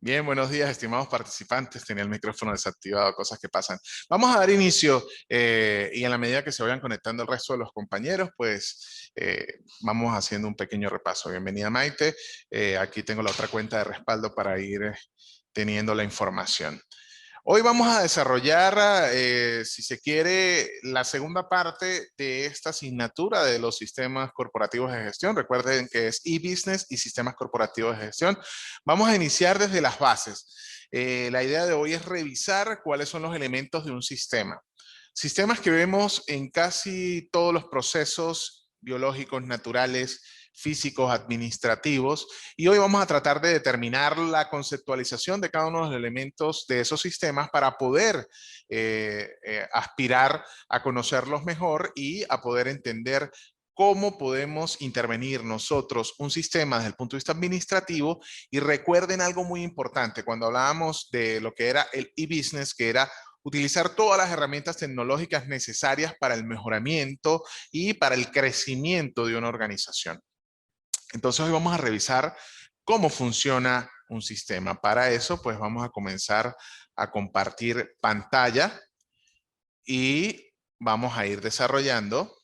Bien, buenos días, estimados participantes. Tenía el micrófono desactivado, cosas que pasan. Vamos a dar inicio y en la medida que se vayan conectando el resto de los compañeros, pues vamos haciendo un pequeño repaso. Bienvenida, Maite. Aquí tengo la otra cuenta de respaldo para ir teniendo la información. Hoy vamos a desarrollar, si se quiere, la segunda parte de esta asignatura de los sistemas corporativos de gestión. Recuerden que es e-business y sistemas corporativos de gestión. Vamos a iniciar desde las bases. La idea de hoy es revisar cuáles son los elementos de un sistema. Sistemas que vemos en casi todos los procesos biológicos, naturales, físicos, administrativos, y hoy vamos a tratar de determinar la conceptualización de cada uno de los elementos de esos sistemas para poder aspirar a conocerlos mejor y a poder entender cómo podemos intervenir nosotros un sistema desde el punto de vista administrativo. Y recuerden algo muy importante, cuando hablábamos de lo que era el e-business, que era utilizar todas las herramientas tecnológicas necesarias para el mejoramiento y para el crecimiento de una organización. Entonces hoy vamos a revisar cómo funciona un sistema. Para eso, pues vamos a comenzar a compartir pantalla y vamos a ir desarrollando.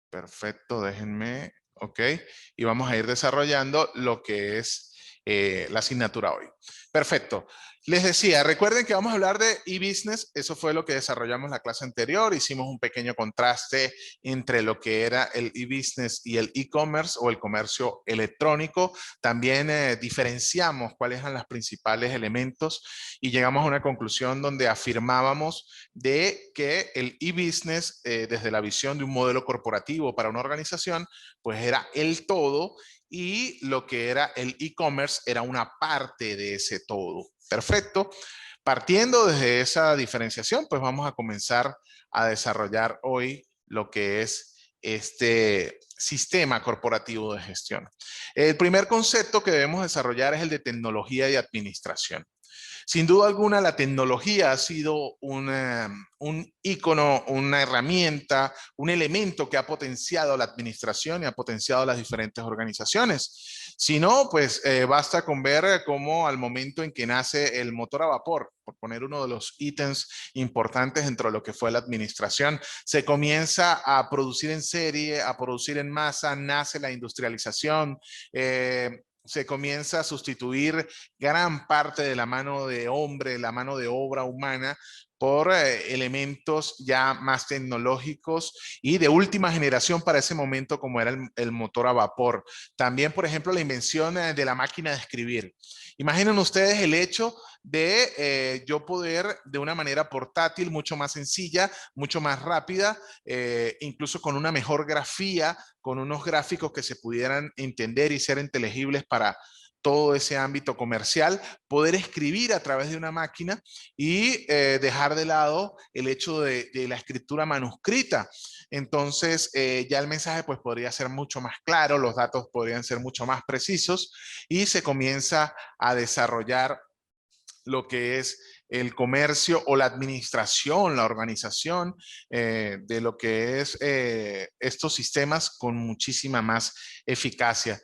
Perfecto, déjenme, ok. Y vamos a ir desarrollando lo que es la asignatura hoy. Perfecto. Les decía, recuerden que vamos a hablar de e-business. Eso fue lo que desarrollamos la clase anterior. Hicimos un pequeño contraste entre lo que era el e-business y el e-commerce o el comercio electrónico. También diferenciamos cuáles eran los principales elementos y llegamos a una conclusión donde afirmábamos de que el e-business, desde la visión de un modelo corporativo para una organización, pues era el todo, y lo que era el e-commerce era una parte de ese todo. Perfecto. Partiendo desde esa diferenciación, pues vamos a comenzar a desarrollar hoy lo que es este sistema corporativo de gestión. El primer concepto que debemos desarrollar es el de tecnología y administración. Sin duda alguna, la tecnología ha sido un ícono, una herramienta, un elemento que ha potenciado la administración y ha potenciado las diferentes organizaciones. Si no, pues basta con ver cómo al momento en que nace el motor a vapor, por poner uno de los ítems importantes dentro de lo que fue la administración, se comienza a producir en serie, a producir en masa, nace la industrialización, se comienza a sustituir gran parte de la mano de hombre, la mano de obra humana, por elementos ya más tecnológicos y de última generación para ese momento, como era el motor a vapor. También, por ejemplo, la invención de la máquina de escribir. Imaginen ustedes el hecho de yo poder de una manera portátil, mucho más sencilla, mucho más rápida, incluso con una mejor grafía, con unos gráficos que se pudieran entender y ser inteligibles para todo ese ámbito comercial, poder escribir a través de una máquina y dejar de lado el hecho de la escritura manuscrita. Entonces ya el mensaje pues podría ser mucho más claro, los datos podrían ser mucho más precisos y se comienza a desarrollar lo que es el comercio o la administración, la organización de lo que es estos sistemas con muchísima más eficacia.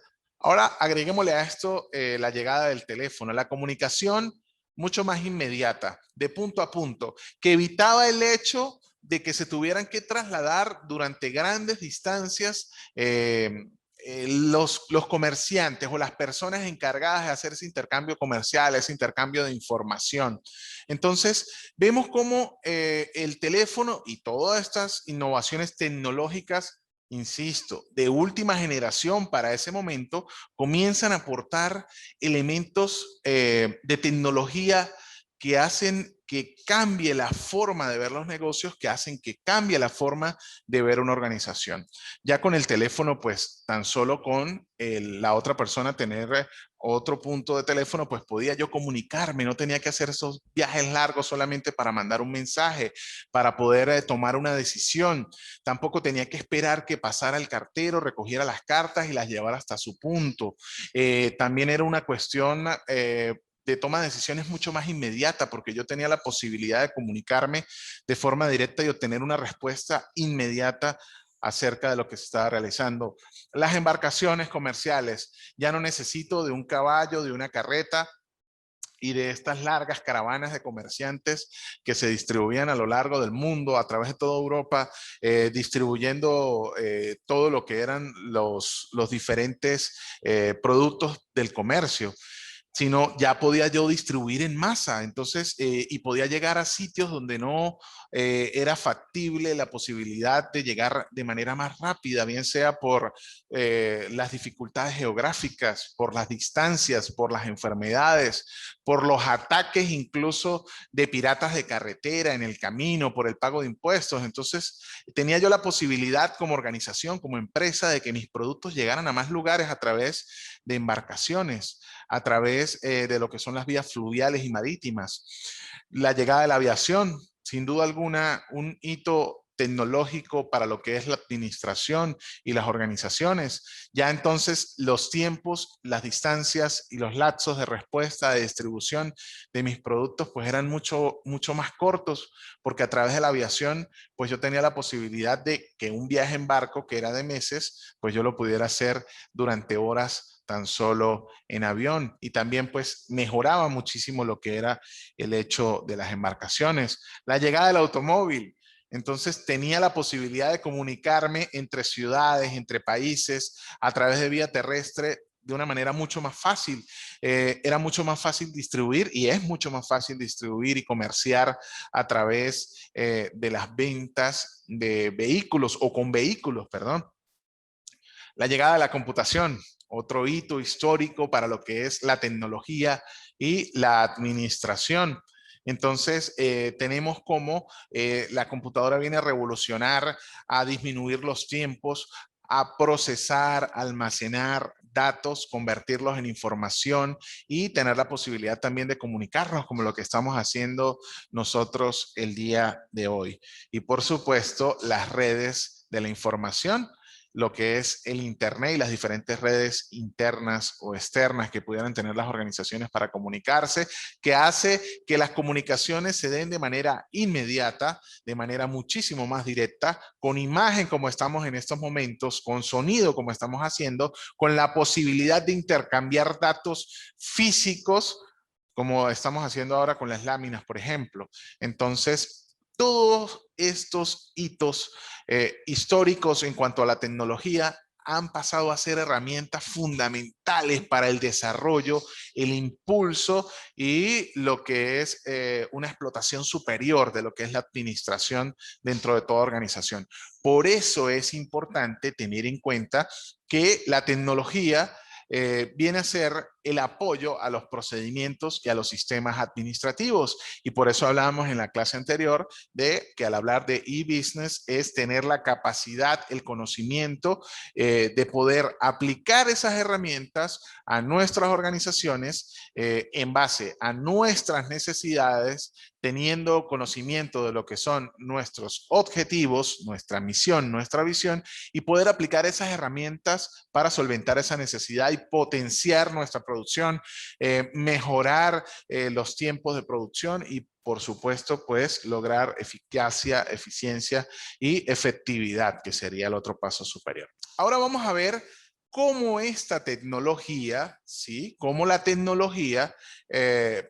Ahora agreguémosle a esto la llegada del teléfono, la comunicación mucho más inmediata, de punto a punto, que evitaba el hecho de que se tuvieran que trasladar durante grandes distancias los comerciantes o las personas encargadas de hacer ese intercambio comercial, ese intercambio de información. Entonces, vemos cómo el teléfono y todas estas innovaciones tecnológicas, insisto, de última generación para ese momento, comienzan a aportar elementos de tecnología que hacen que cambie la forma de ver los negocios, que hacen que cambie la forma de ver una organización. Ya con el teléfono, pues tan solo con la otra persona tener otro punto de teléfono, pues podía yo comunicarme, no tenía que hacer esos viajes largos solamente para mandar un mensaje, para poder tomar una decisión. Tampoco tenía que esperar que pasara el cartero, recogiera las cartas y las llevara hasta su punto. También era una cuestión de toma de decisiones mucho más inmediata, porque yo tenía la posibilidad de comunicarme de forma directa y obtener una respuesta inmediata acerca de lo que se estaba realizando. Las embarcaciones comerciales, ya no necesito de un caballo, de una carreta, y de estas largas caravanas de comerciantes que se distribuían a lo largo del mundo, a través de toda Europa, distribuyendo todo lo que eran los diferentes productos del comercio, sino ya podía yo distribuir en masa. Entonces, y podía llegar a sitios donde no era factible la posibilidad de llegar de manera más rápida, bien sea por las dificultades geográficas, por las distancias, por las enfermedades, por los ataques incluso de piratas de carretera en el camino, por el pago de impuestos. Entonces, tenía yo la posibilidad como organización, como empresa, de que mis productos llegaran a más lugares a través de embarcaciones, a través de lo que son las vías fluviales y marítimas. La llegada de la aviación, sin duda alguna, un hito tecnológico para lo que es la administración y las organizaciones. Ya entonces los tiempos, las distancias y los lapsos de respuesta, de distribución de mis productos, pues eran mucho más cortos, porque a través de la aviación, pues yo tenía la posibilidad de que un viaje en barco, que era de meses, pues yo lo pudiera hacer durante horas tan solo en avión, y también pues mejoraba muchísimo lo que era el hecho de las embarcaciones. La llegada del automóvil, entonces tenía la posibilidad de comunicarme entre ciudades, entre países, a través de vía terrestre de una manera mucho más fácil. Era mucho más fácil distribuir, y es mucho más fácil distribuir y comerciar a través de las ventas de vehículos o con vehículos, perdón. La llegada de la computación, otro hito histórico para lo que es la tecnología y la administración. Entonces, tenemos como la computadora viene a revolucionar, a disminuir los tiempos, a procesar, almacenar datos, convertirlos en información y tener la posibilidad también de comunicarnos, como lo que estamos haciendo nosotros el día de hoy. Y por supuesto, las redes de la información, lo que es el Internet y las diferentes redes internas o externas que pudieran tener las organizaciones para comunicarse, que hace que las comunicaciones se den de manera inmediata, de manera muchísimo más directa, con imagen como estamos en estos momentos, con sonido como estamos haciendo, con la posibilidad de intercambiar datos físicos, como estamos haciendo ahora con las láminas, por ejemplo. Entonces, todos estos hitos históricos en cuanto a la tecnología han pasado a ser herramientas fundamentales para el desarrollo, el impulso y lo que es una explotación superior de lo que es la administración dentro de toda organización. Por eso es importante tener en cuenta que la tecnología viene a ser el apoyo a los procedimientos y a los sistemas administrativos. Y por eso hablábamos en la clase anterior de que al hablar de e-business es tener la capacidad, el conocimiento de poder aplicar esas herramientas a nuestras organizaciones en base a nuestras necesidades, teniendo conocimiento de lo que son nuestros objetivos, nuestra misión, nuestra visión, y poder aplicar esas herramientas para solventar esa necesidad y potenciar nuestra producción, mejorar los tiempos de producción y por supuesto, pues lograr eficacia, eficiencia y efectividad, que sería el otro paso superior. Ahora vamos a ver cómo esta tecnología, ¿sí? Cómo la tecnología,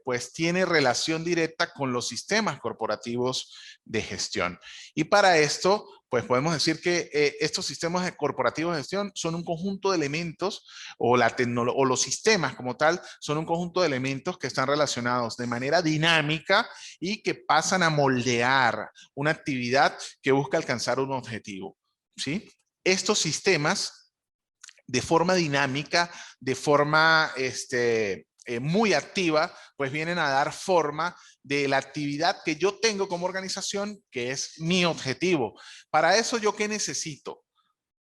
pues tiene relación directa con los sistemas corporativos de gestión. Y para esto, pues podemos decir que estos sistemas corporativos de gestión son un conjunto de elementos, o los sistemas como tal, son un conjunto de elementos que están relacionados de manera dinámica y que pasan a moldear una actividad que busca alcanzar un objetivo, ¿sí? Estos sistemas de forma dinámica, de forma muy activa, pues vienen a dar forma de la actividad que yo tengo como organización, que es mi objetivo. Para eso, ¿yo qué necesito?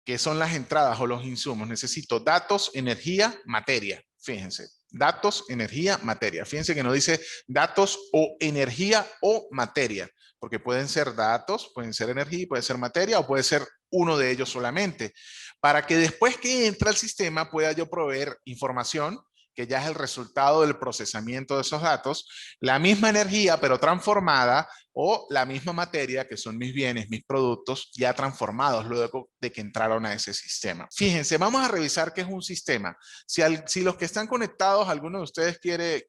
¿Qué son las entradas o los insumos? Necesito datos, energía, materia. Fíjense, datos, energía, materia. Fíjense que no dice datos o energía o materia, porque pueden ser datos, pueden ser energía, puede ser materia o puede ser uno de ellos solamente, para que después que entra al sistema pueda yo proveer información que ya es el resultado del procesamiento de esos datos, la misma energía pero transformada, o la misma materia, que son mis bienes, mis productos, ya transformados luego de que entraron a ese sistema. Fíjense, vamos a revisar qué es un sistema. Si los que están conectados, alguno de ustedes quiere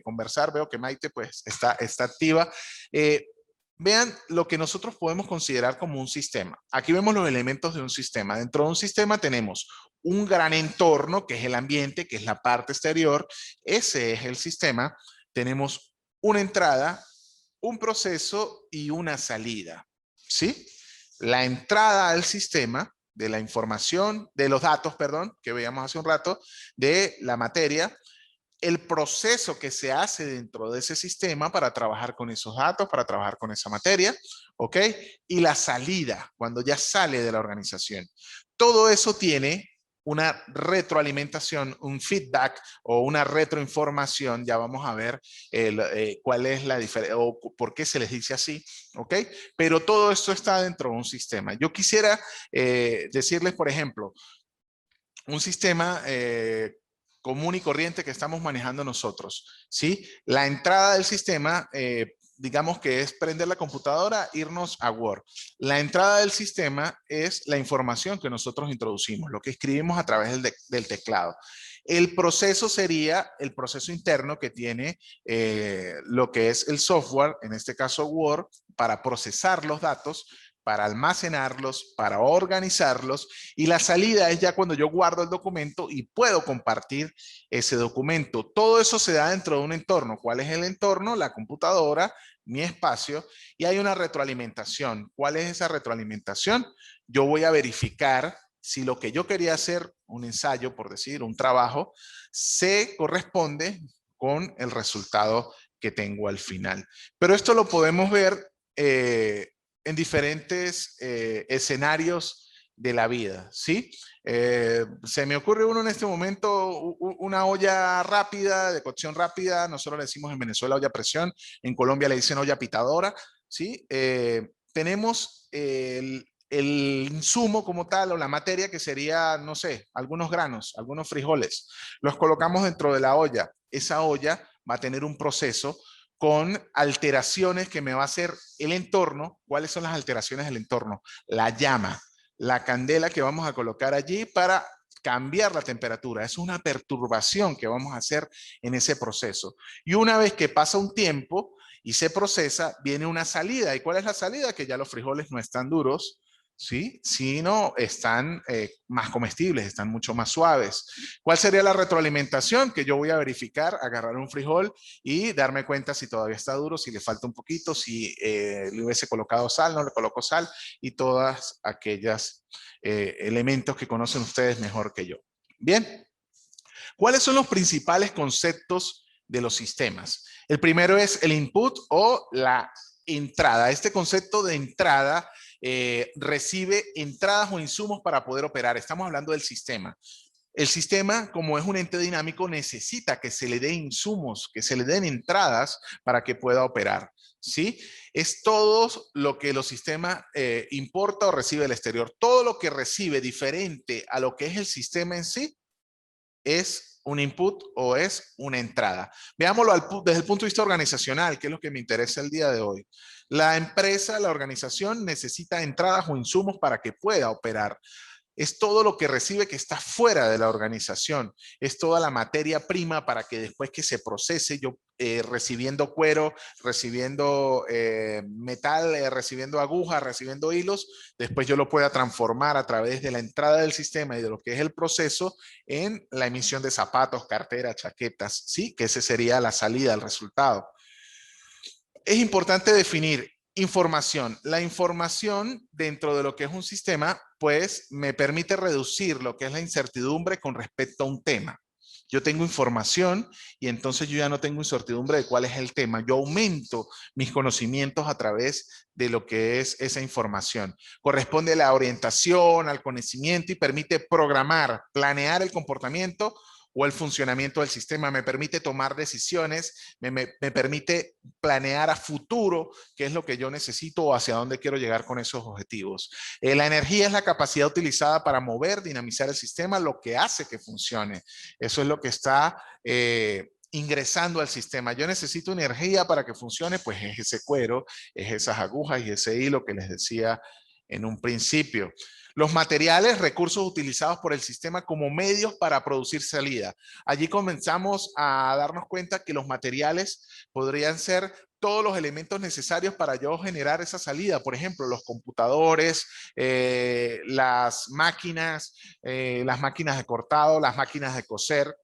conversar, veo que Maite pues está activa. Vean lo que nosotros podemos considerar como un sistema. Aquí vemos los elementos de un sistema. Dentro de un sistema tenemos un gran entorno, que es el ambiente, que es la parte exterior. Ese es el sistema. Tenemos una entrada, un proceso y una salida, ¿sí? La entrada al sistema de la información, de los datos, perdón, que veíamos hace un rato, de la materia, el proceso que se hace dentro de ese sistema para trabajar con esos datos, para trabajar con esa materia, ¿ok? Y la salida, cuando ya sale de la organización. Todo eso tiene una retroalimentación, un feedback o una retroinformación. Ya vamos a ver cuál es la diferencia o por qué se les dice así, ¿ok? Pero todo esto está dentro de un sistema. Yo quisiera decirles, por ejemplo, un sistema común y corriente que estamos manejando nosotros, ¿sí? La entrada del sistema, digamos que es prender la computadora, irnos a Word. La entrada del sistema es la información que nosotros introducimos, lo que escribimos a través del teclado. El proceso sería el proceso interno que tiene lo que es el software, en este caso Word, para procesar los datos, para almacenarlos, para organizarlos, y la salida es ya cuando yo guardo el documento y puedo compartir ese documento. Todo eso se da dentro de un entorno. ¿Cuál es el entorno? La computadora, mi espacio, y hay una retroalimentación. ¿Cuál es esa retroalimentación? Yo voy a verificar si lo que yo quería hacer, un ensayo, por decir, un trabajo, se corresponde con el resultado que tengo al final. Pero esto lo podemos ver en diferentes escenarios de la vida, ¿sí? Se me ocurre uno en este momento, una olla rápida, de cocción rápida. Nosotros le decimos en Venezuela olla a presión, en Colombia le dicen olla pitadora, ¿sí? Tenemos el insumo como tal o la materia que sería, no sé, algunos granos, algunos frijoles. Los colocamos dentro de la olla. Esa olla va a tener un proceso con alteraciones que me va a hacer el entorno. ¿Cuáles son las alteraciones del entorno? La llama, la candela que vamos a colocar allí para cambiar la temperatura. Es una perturbación que vamos a hacer en ese proceso. Y una vez que pasa un tiempo y se procesa, viene una salida. ¿Y cuál es la salida? Que ya los frijoles no están duros, ¿sí? Sino están más comestibles, están mucho más suaves. ¿Cuál sería la retroalimentación? Que yo voy a verificar, agarrar un frijol y darme cuenta si todavía está duro, si le falta un poquito, si le hubiese colocado sal, no le coloco sal, y todas aquellas elementos que conocen ustedes mejor que yo. Bien, ¿cuáles son los principales conceptos de los sistemas? El primero es el input o la entrada. Este concepto de entrada recibe entradas o insumos para poder operar. Estamos hablando del sistema. El sistema, como es un ente dinámico, necesita que se le dé insumos, que se le den entradas para que pueda operar, ¿sí? Es todo lo que los sistemas importa o recibe del exterior. Todo lo que recibe diferente a lo que es el sistema en sí es un input o es una entrada. Veámoslo desde el punto de vista organizacional, que es lo que me interesa el día de hoy. La empresa, la organización necesita entradas o insumos para que pueda operar. Es todo lo que recibe que está fuera de la organización. Es toda la materia prima para que después que se procese, yo recibiendo cuero, recibiendo metal, recibiendo agujas, recibiendo hilos, después yo lo pueda transformar a través de la entrada del sistema y de lo que es el proceso en la emisión de zapatos, carteras, chaquetas, ¿sí? Que ese sería la salida, el resultado. Es importante definir información. La información dentro de lo que es un sistema, pues me permite reducir lo que es la incertidumbre con respecto a un tema. Yo tengo información y entonces yo ya no tengo incertidumbre de cuál es el tema. Yo aumento mis conocimientos a través de lo que es esa información. Corresponde a la orientación, al conocimiento y permite programar, planear el comportamiento o el funcionamiento del sistema, me permite tomar decisiones, me permite planear a futuro qué es lo que yo necesito o hacia dónde quiero llegar con esos objetivos. La energía es la capacidad utilizada para mover, dinamizar el sistema, lo que hace que funcione. Eso es lo que está ingresando al sistema. Yo necesito energía para que funcione, pues es ese cuero, es esas agujas y ese hilo que les decía en un principio. Los materiales, recursos utilizados por el sistema como medios para producir salida. Allí comenzamos a darnos cuenta que los materiales podrían ser todos los elementos necesarios para yo generar esa salida. Por ejemplo, los computadores, las máquinas de cortado, las máquinas de coser.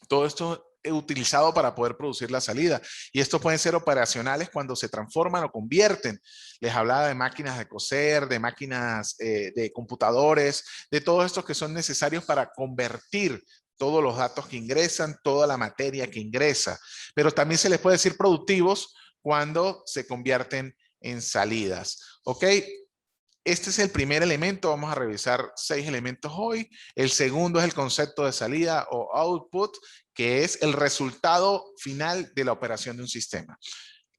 Todo esto es utilizado para poder producir la salida. Y estos pueden ser operacionales cuando se transforman o convierten. Les hablaba de máquinas de coser, de máquinas de computadores, de todos estos que son necesarios para convertir todos los datos que ingresan, toda la materia que ingresa. Pero también se les puede decir productivos cuando se convierten en salidas. ¿Ok? Este es el primer elemento, vamos a revisar 6 elementos hoy. El segundo es el concepto de salida o output, que es el resultado final de la operación de un sistema.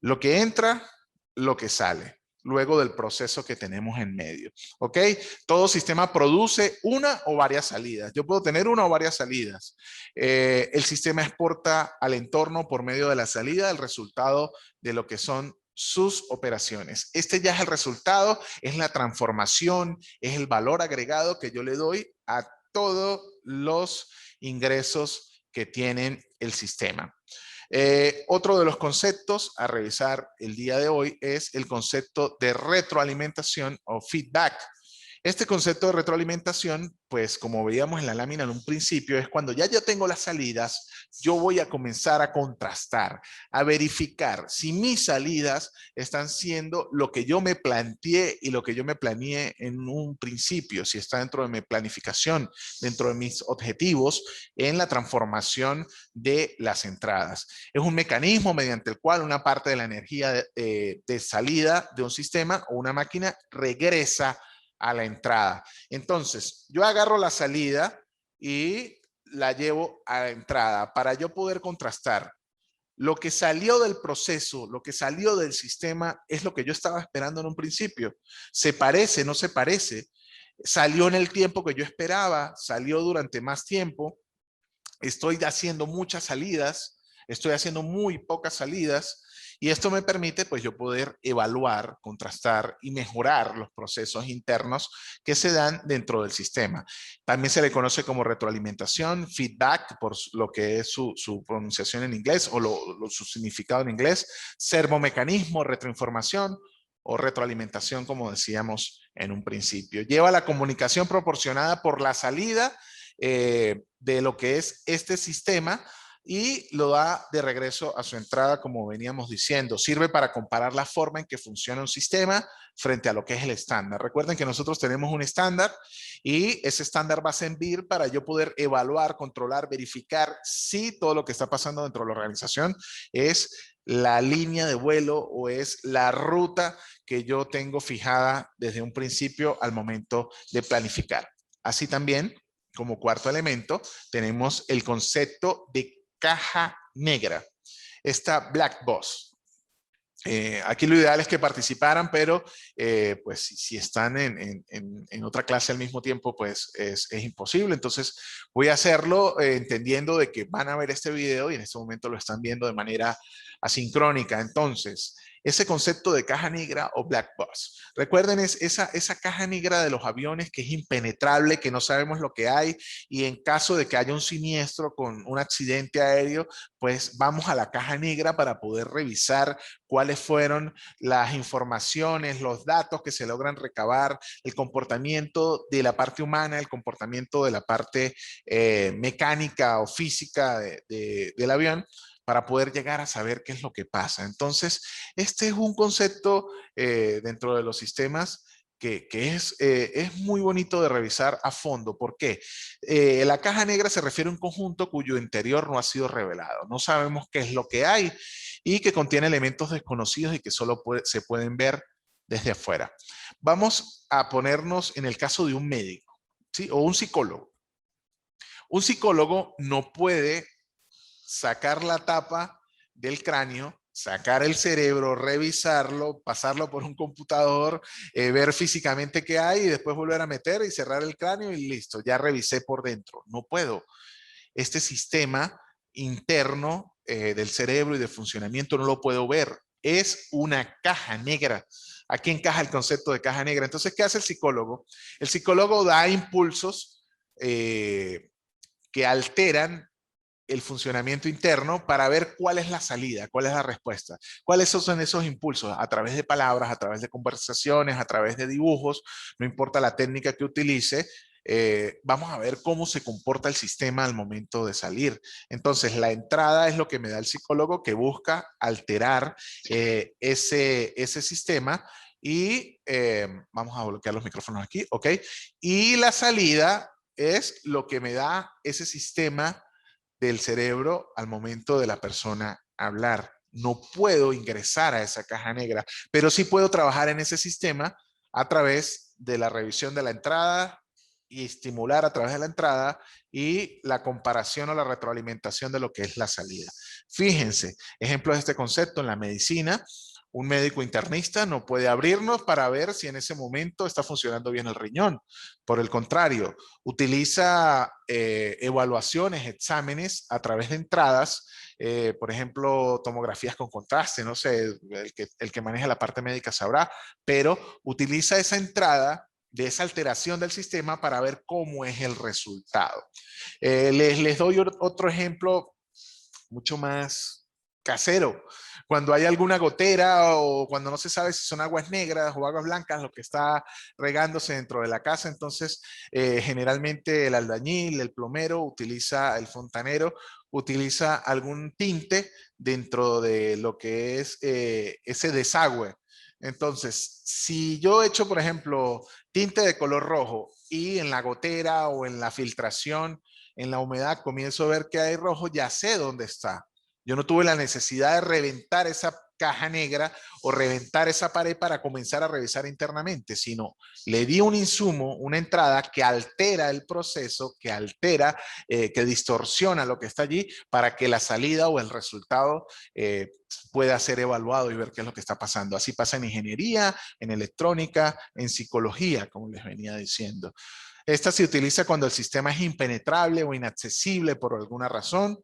Lo que entra, lo que sale, luego del proceso que tenemos en medio. ¿Ok? Todo sistema produce una o varias salidas. Yo puedo tener una o varias salidas. El sistema exporta al entorno por medio de la salida el resultado de lo que son sus operaciones. Este ya es el resultado, es la transformación, es el valor agregado que yo le doy a todos los ingresos que tienen el sistema. Otro de los conceptos a revisar el día de hoy es el concepto de retroalimentación o feedback. Este concepto de retroalimentación, pues como veíamos en la lámina en un principio, es cuando ya yo tengo las salidas, yo voy a comenzar a contrastar, a verificar si mis salidas están siendo lo que yo me planteé y lo que yo me planeé en un principio, si está dentro de mi planificación, dentro de mis objetivos, en la transformación de las entradas. Es un mecanismo mediante el cual una parte de la energía de salida de un sistema o una máquina regresa a la entrada. Entonces, yo agarro la salida y la llevo a la entrada para yo poder contrastar. Lo que salió del proceso, lo que salió del sistema es lo que yo estaba esperando en un principio. ¿Se parece? ¿No se parece? ¿Salió en el tiempo que yo esperaba? ¿Salió durante más tiempo? Estoy haciendo muchas salidas, estoy haciendo muy pocas salidas. Y esto me permite, pues, yo poder evaluar, contrastar y mejorar los procesos internos que se dan dentro del sistema. También se le conoce como retroalimentación, feedback, por lo que es su pronunciación en inglés o su significado en inglés, servomecanismo, retroinformación o retroalimentación, como decíamos en un principio. Lleva la comunicación proporcionada por la salida de lo que es este sistema y lo da de regreso a su entrada, como veníamos diciendo. Sirve para comparar la forma en que funciona un sistema frente a lo que es el estándar. Recuerden que nosotros tenemos un estándar y ese estándar va a servir para yo poder evaluar, controlar, verificar si todo lo que está pasando dentro de la organización es la línea de vuelo o es la ruta que yo tengo fijada desde un principio al momento de planificar. Así también, como cuarto elemento, tenemos el concepto de caja negra, esta black box. Aquí lo ideal es que participaran, pero pues si están en otra clase al mismo tiempo, pues es imposible. Entonces voy a hacerlo entendiendo de que van a ver este video y en este momento lo están viendo de manera asincrónica. Entonces, ese concepto de caja negra o black box. Recuerden esa caja negra de los aviones que es impenetrable, que no sabemos lo que hay y en caso de que haya un siniestro con un accidente aéreo, pues vamos a la caja negra para poder revisar cuáles fueron las informaciones, los datos que se logran recabar, el comportamiento de la parte humana, el comportamiento de la parte mecánica o física del avión, para poder llegar a saber qué es lo que pasa. Entonces, este es un concepto dentro de los sistemas que es muy bonito de revisar a fondo. ¿Por qué? La caja negra se refiere a un conjunto cuyo interior no ha sido revelado. No sabemos qué es lo que hay y que contiene elementos desconocidos y que solo se pueden ver desde afuera. Vamos a ponernos en el caso de un médico, ¿sí? O un psicólogo. Un psicólogo no puede sacar la tapa del cráneo, sacar el cerebro, revisarlo, pasarlo por un computador, ver físicamente qué hay y después volver a meter y cerrar el cráneo y listo, ya revisé por dentro. No puedo. Este sistema interno del cerebro y de funcionamiento no lo puedo ver. Es una caja negra. Aquí encaja el concepto de caja negra. Entonces, ¿qué hace el psicólogo? El psicólogo da impulsos que alteran el funcionamiento interno para ver cuál es la salida, cuál es la respuesta, cuáles son esos impulsos a través de palabras, a través de conversaciones, a través de dibujos, no importa la técnica que utilice, vamos a ver cómo se comporta el sistema al momento de salir. Entonces, la entrada es lo que me da el psicólogo que busca alterar ese sistema y vamos a bloquear los micrófonos aquí, ¿ok? Y la salida es lo que me da ese sistema del cerebro al momento de la persona hablar. No puedo ingresar a esa caja negra, pero sí puedo trabajar en ese sistema a través de la revisión de la entrada y estimular a través de la entrada y la comparación o la retroalimentación de lo que es la salida. Fíjense, ejemplos de este concepto en la medicina. Un médico internista no puede abrirnos para ver si en ese momento está funcionando bien el riñón. Por el contrario, utiliza evaluaciones, exámenes a través de entradas, por ejemplo, tomografías con contraste, no sé, el que maneja la parte médica sabrá, pero utiliza esa entrada de esa alteración del sistema para ver cómo es el resultado. Les doy otro ejemplo mucho más casero. Cuando hay alguna gotera o cuando no se sabe si son aguas negras o aguas blancas lo que está regándose dentro de la casa, entonces generalmente el albañil, el plomero utiliza, el fontanero utiliza algún tinte dentro de lo que es ese desagüe. Entonces, si yo echo, por ejemplo, tinte de color rojo y en la gotera o en la filtración en la humedad comienzo a ver que hay rojo, ya sé dónde está. Yo no tuve la necesidad de reventar esa caja negra o reventar esa pared para comenzar a revisar internamente, sino le di un insumo, una entrada que altera el proceso, que altera, que distorsiona lo que está allí para que la salida o el resultado pueda ser evaluado y ver qué es lo que está pasando. Así pasa en ingeniería, en electrónica, en psicología, como les venía diciendo. Esta se utiliza cuando el sistema es impenetrable o inaccesible por alguna razón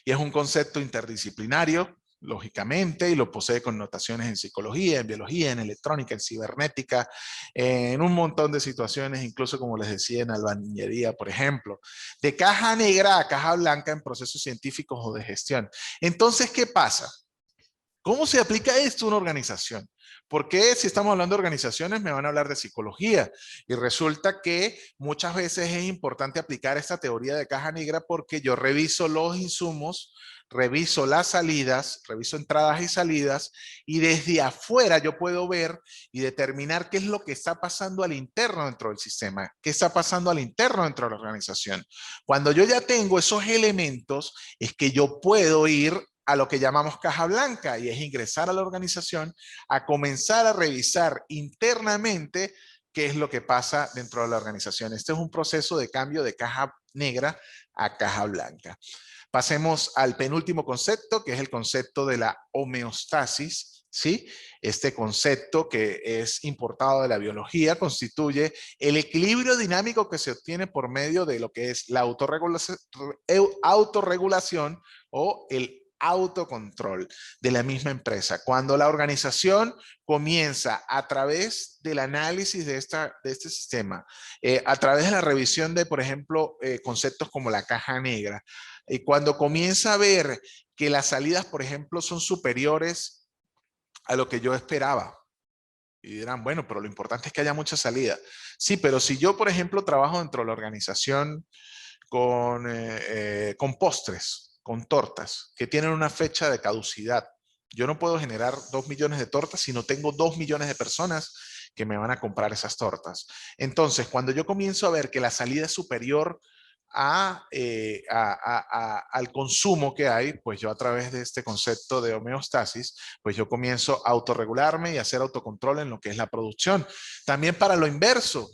y es un concepto interdisciplinario, lógicamente, y lo posee connotaciones en psicología, en biología, en electrónica, en cibernética, en un montón de situaciones, incluso como les decía, en albañilería, por ejemplo. De caja negra a caja blanca en procesos científicos o de gestión. Entonces, ¿qué pasa? ¿Cómo se aplica esto a una organización? Porque si estamos hablando de organizaciones me van a hablar de psicología y resulta que muchas veces es importante aplicar esta teoría de caja negra porque yo reviso los insumos, reviso las salidas, reviso entradas y salidas y desde afuera yo puedo ver y determinar qué es lo que está pasando al interno dentro del sistema, qué está pasando al interno dentro de la organización. Cuando yo ya tengo esos elementos es que yo puedo ir a lo que llamamos caja blanca y es ingresar a la organización a comenzar a revisar internamente qué es lo que pasa dentro de la organización. Este es un proceso de cambio de caja negra a caja blanca. Pasemos al penúltimo concepto, que es el concepto de la homeostasis. ¿Sí? Este concepto que es importado de la biología constituye el equilibrio dinámico que se obtiene por medio de lo que es la autorregulación o el autocontrol de la misma empresa. Cuando la organización comienza a través del análisis de este sistema, a través de la revisión de, por ejemplo, conceptos como la caja negra, y cuando comienza a ver que las salidas, por ejemplo, son superiores a lo que yo esperaba, y dirán, bueno, pero lo importante es que haya mucha salida. Sí, pero si yo, por ejemplo, trabajo dentro de la organización con postres, con tortas, que tienen una fecha de caducidad. Yo no puedo generar 2 millones de tortas si no tengo 2 millones de personas que me van a comprar esas tortas. Entonces, cuando yo comienzo a ver que la salida es superior al consumo que hay, pues yo a través de este concepto de homeostasis, pues yo comienzo a autorregularme y a hacer autocontrol en lo que es la producción. También para lo inverso,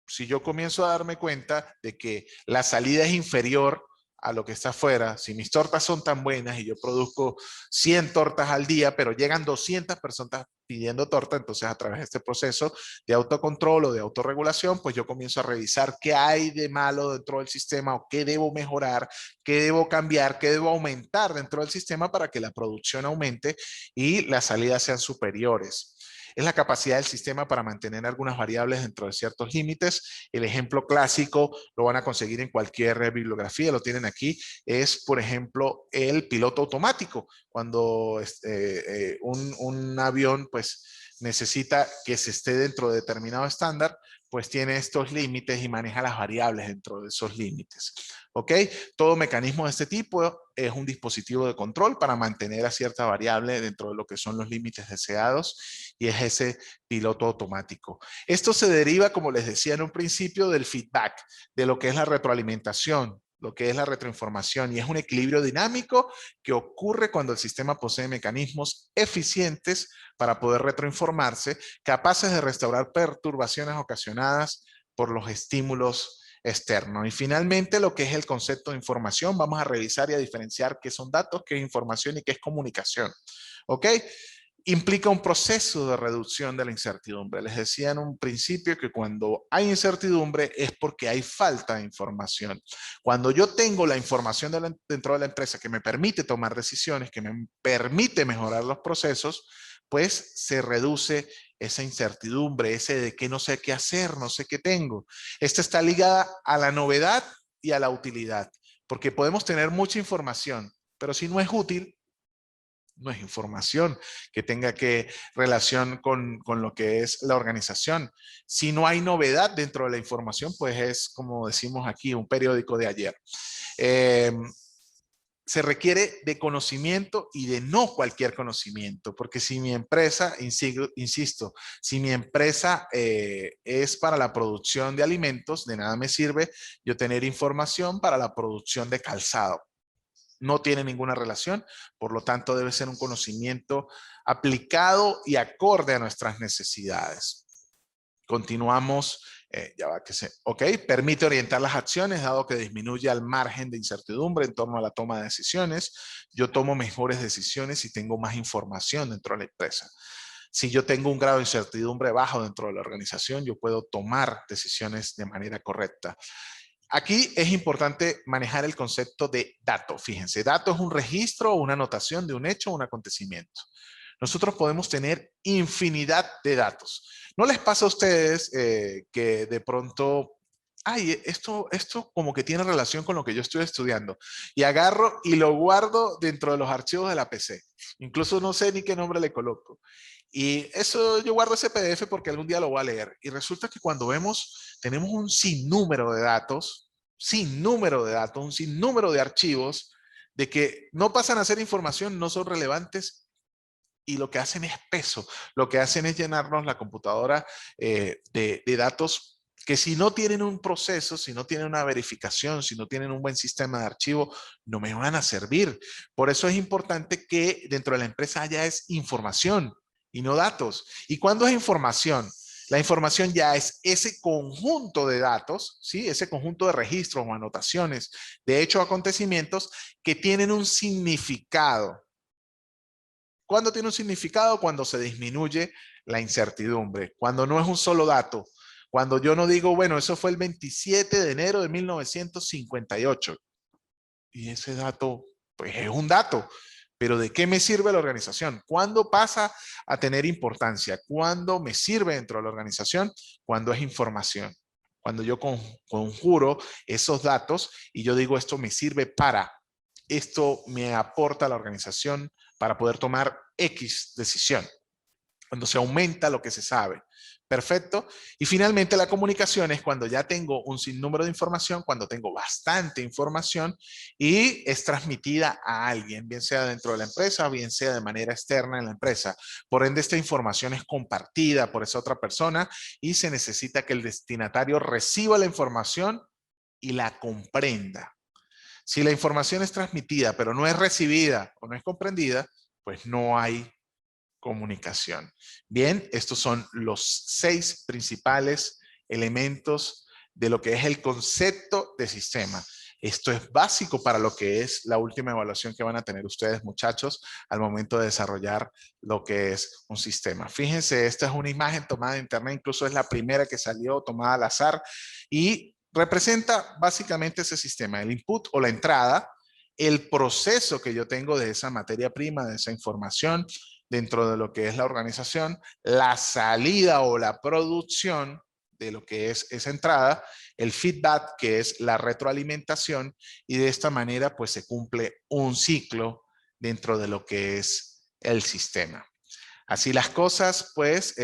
si yo comienzo a darme cuenta de que la salida es inferior a lo que está afuera, si mis tortas son tan buenas y yo produzco 100 tortas al día, pero llegan 200 personas pidiendo torta, entonces a través de este proceso de autocontrol o de autorregulación, pues yo comienzo a revisar qué hay de malo dentro del sistema o qué debo mejorar, qué debo cambiar, qué debo aumentar dentro del sistema para que la producción aumente y las salidas sean superiores. Es la capacidad del sistema para mantener algunas variables dentro de ciertos límites. El ejemplo clásico lo van a conseguir en cualquier bibliografía, lo tienen aquí, es por ejemplo el piloto automático. Cuando un avión pues necesita que se esté dentro de determinado estándar, pues tiene estos límites y maneja las variables dentro de esos límites. ¿Ok? Todo mecanismo de este tipo es un dispositivo de control para mantener a cierta variable dentro de lo que son los límites deseados y es ese piloto automático. Esto se deriva, como les decía en un principio, del feedback, de lo que es la retroalimentación, lo que es la retroinformación y es un equilibrio dinámico que ocurre cuando el sistema posee mecanismos eficientes para poder retroinformarse, capaces de restaurar perturbaciones ocasionadas por los estímulos externos. Y finalmente, lo que es el concepto de información, vamos a revisar y a diferenciar qué son datos, qué es información y qué es comunicación. ¿Ok? Implica un proceso de reducción de la incertidumbre. Les decía en un principio que cuando hay incertidumbre es porque hay falta de información. Cuando yo tengo la información dentro de la empresa que me permite tomar decisiones, que me permite mejorar los procesos, pues se reduce esa incertidumbre, ese de que no sé qué hacer, no sé qué tengo. Esta está ligada a la novedad y a la utilidad, porque podemos tener mucha información, pero si no es útil, no es información que tenga que relación con lo que es la organización. Si no hay novedad dentro de la información, pues es, como decimos aquí, un periódico de ayer. Se requiere de conocimiento y de no cualquier conocimiento, porque si mi empresa, insisto, si mi empresa es para la producción de alimentos, de nada me sirve yo tener información para la producción de calzado. No tiene ninguna relación, por lo tanto debe ser un conocimiento aplicado y acorde a nuestras necesidades. Continuamos, ya va que se, ok, permite orientar las acciones dado que disminuye el margen de incertidumbre en torno a la toma de decisiones. Yo tomo mejores decisiones si tengo más información dentro de la empresa. Si yo tengo un grado de incertidumbre bajo dentro de la organización, yo puedo tomar decisiones de manera correcta. Aquí es importante manejar el concepto de dato. Fíjense, dato es un registro o una anotación de un hecho o un acontecimiento. Nosotros podemos tener infinidad de datos. ¿No les pasa a ustedes que de pronto, ay, esto como que tiene relación con lo que yo estoy estudiando? Y agarro y lo guardo dentro de los archivos de la PC. Incluso no sé ni qué nombre le coloco. Y eso yo guardo ese PDF porque algún día lo voy a leer. Y resulta que cuando vemos, tenemos un sinnúmero de datos, un sinnúmero de archivos de que no pasan a ser información, no son relevantes y lo que hacen es peso. Lo que hacen es llenarnos la computadora de datos que si no tienen un proceso, si no tienen una verificación, si no tienen un buen sistema de archivo, no me van a servir. Por eso es importante que dentro de la empresa haya es información y no datos. ¿Y cuándo es información? La información ya es ese conjunto de datos, ¿sí? Ese conjunto de registros o anotaciones de hechos o acontecimientos que tienen un significado. ¿Cuándo tiene un significado? Cuando se disminuye la incertidumbre, cuando no es un solo dato, cuando yo no digo, bueno, eso fue el 27 de enero de 1958 y ese dato, pues es un dato, pero ¿de qué me sirve la organización? ¿Cuándo pasa a tener importancia? ¿Cuándo me sirve dentro de la organización? Cuando es información. Cuando yo conjuro esos datos y yo digo esto me sirve para, esto me aporta a la organización para poder tomar X decisión. Cuando se aumenta lo que se sabe. Perfecto. Y finalmente la comunicación es cuando ya tengo un sinnúmero de información, cuando tengo bastante información y es transmitida a alguien, bien sea dentro de la empresa, bien sea de manera externa en la empresa. Por ende, esta información es compartida por esa otra persona y se necesita que el destinatario reciba la información y la comprenda. Si la información es transmitida, pero no es recibida o no es comprendida, pues no hay comunicación. Bien, estos son los 6 principales elementos de lo que es el concepto de sistema. Esto es básico para lo que es la última evaluación que van a tener ustedes, muchachos, al momento de desarrollar lo que es un sistema. Fíjense, esta es una imagen tomada de internet, incluso es la primera que salió tomada al azar y representa básicamente ese sistema, el input o la entrada, el proceso que yo tengo de esa materia prima, de esa información dentro de lo que es la organización, la salida o la producción de lo que es esa entrada, el feedback, que es la retroalimentación, y de esta manera pues se cumple un ciclo dentro de lo que es el sistema. Así las cosas, pues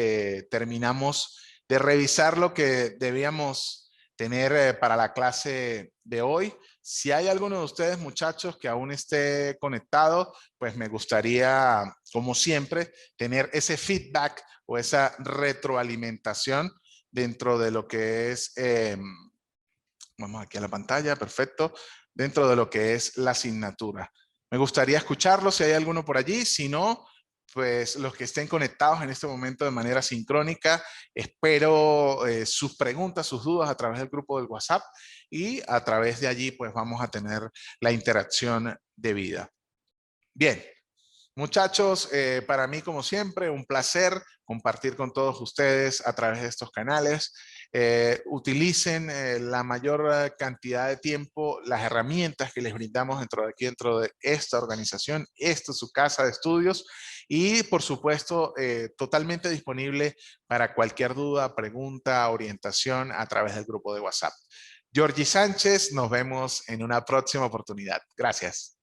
terminamos de revisar lo que debíamos tener para la clase de hoy. Si hay alguno de ustedes, muchachos, que aún esté conectado, pues me gustaría, como siempre, tener ese feedback o esa retroalimentación dentro de lo que es, vamos aquí a la pantalla, perfecto, dentro de lo que es la asignatura. Me gustaría escucharlo si hay alguno por allí, si no, pues los que estén conectados en este momento de manera sincrónica, espero sus preguntas, sus dudas a través del grupo del WhatsApp y a través de allí pues vamos a tener la interacción debida. Bien. Muchachos, para mí como siempre un placer compartir con todos ustedes a través de estos canales. Utilicen la mayor cantidad de tiempo las herramientas que les brindamos dentro de esta organización. Esta es su casa de estudios y por supuesto totalmente disponible para cualquier duda, pregunta, orientación a través del grupo de WhatsApp. Georgie Sánchez, nos vemos en una próxima oportunidad. Gracias.